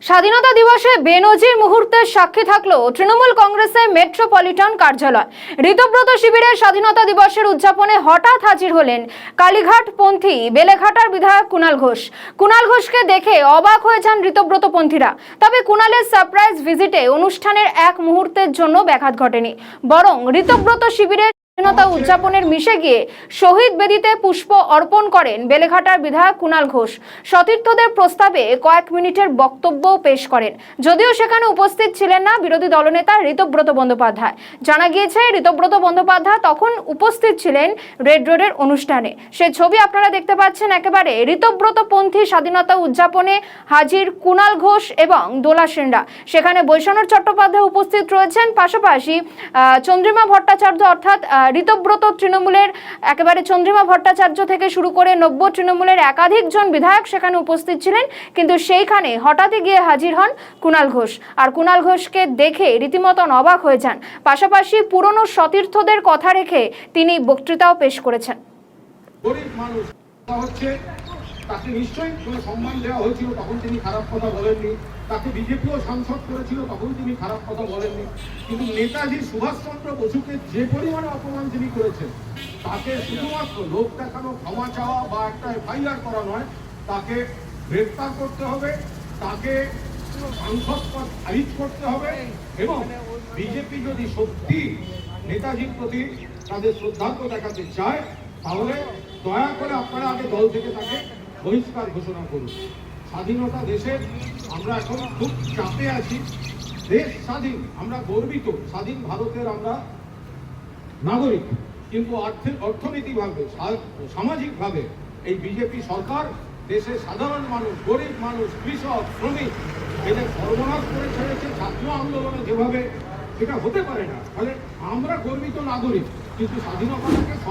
স্বাধীনতা দিবসে বেনজির মুহূর্তের সাক্ষী থাকলো তৃণমূল কংগ্রেসের মেট্রোপলিটন কার্যালয়। ঋতব্রত শিবিরের স্বাধীনতা দিবসের উদযাপনে হঠাৎ হাজির হলেন কালীঘাটপন্থী বেলেঘাটার বিধায়ক কুণাল ঘোষ। কুণাল ঘোষকে দেখে অবাক হয়ে যান ঋতব্রতপন্থীরা। তবে কুণালের সারপ্রাইজ ভিজিটে অনুষ্ঠানের এক মুহূর্তের জন্য ব্যাঘাত ঘটেনি, বরং ঋতব্রত শিবিরের স্বাধীনতা উদযাপনের মিশে গিয়ে শহীদ বেদিতে পুষ্প অর্পণ করেন বেলেঘাটার বিধায়ক কুণাল ঘোষ। সতীর্থদের প্রস্তাবে কয়েক মিনিটের বক্তব্য পেশ করেন। যদিও সেখানে উপস্থিত ছিলেন না বিরোধী দলনেতা ঋতব্রত বন্দ্যোপাধ্যায়। জানা গিয়েছে ঋতব্রত বন্দ্যোপাধ্যায় তখন উপস্থিত ছিলেন রেড রোডের অনুষ্ঠানে। সেই ছবি আপনারা দেখতে পাচ্ছেন। একেবারে ঋতব্রতপন্থী স্বাধীনতা উদযাপনে হাজির কুণাল ঘোষ এবং দোলা সেনরা। সেখানে বৈষ্ণব চট্টোপাধ্যায় উপস্থিত রয়েছেন, পাশাপাশি চন্দ্রিমা ভট্টাচার্য অর্থাৎ ঋতব্রত তৃণমূলের একেবারে চন্দ্রিমা ভট্টাচার্য থেকে শুরু করে নব্য তৃণমূলের একাধিক জন বিধায়ক সেখানে উপস্থিত ছিলেন। কিন্তু সেইখানে হঠাৎই গিয়ে হাজির হন কুণাল ঘোষ। আর কুণাল ঘোষকে দেখে রীতিমতন অবাক হয়ে যান। পাশাপাশি পুরনো সতীর্থদের কথা রেখে তিনি বক্তৃতাও পেশ করেছেন। গরিব মানুষ হচ্ছে, তাকে নিশ্চয়ই কোনো সম্মান দেওয়া হয়েছিল, তখন তিনি খারাপ কথা বলেননি। তাকে বিজেপিও সাংসদ করেছিল, তখন তিনি খারাপ কথা বলেননি। কিন্তু নেতাজি সুভাষচন্দ্র বসুকে যে পরিমাণে অপমান তিনি করেছেন, তাকে শুধুমাত্র লোক দেখানো, ক্ষমা চাওয়া বা একটা এফআইআর করা নয়, তাকে গ্রেফতার করতে হবে, তাকে সাংসদ পদ খারিজ করতে হবে। এবং বিজেপি যদি সত্যি নেতাজির প্রতি তাদের শ্রদ্ধার্ঘ দেখাতে চায়, তাহলে দয়া করে আপনারা আগে দল থেকে তাকে বহিষ্কার ঘোষণা করুন। স্বাধীনতা দেশের, আমরা এখন খুব চাপে আছি। দেশ স্বাধীন, আমরা গর্বিত, স্বাধীন ভারতের আমরা নাগরিক। কিন্তু অর্থনীতিভাবে, সামাজিকভাবে এই বিজেপি সরকার দেশের সাধারণ মানুষ, গরিব মানুষ, কৃষক, শ্রমিক এদের সর্বনাশ করে ছেড়েছে। ছাত্র আন্দোলনে যেভাবে, সেটা হতে পারে না। ফলে আমরা গর্বিত নাগরিক, কিন্তু স্বাধীনতাকে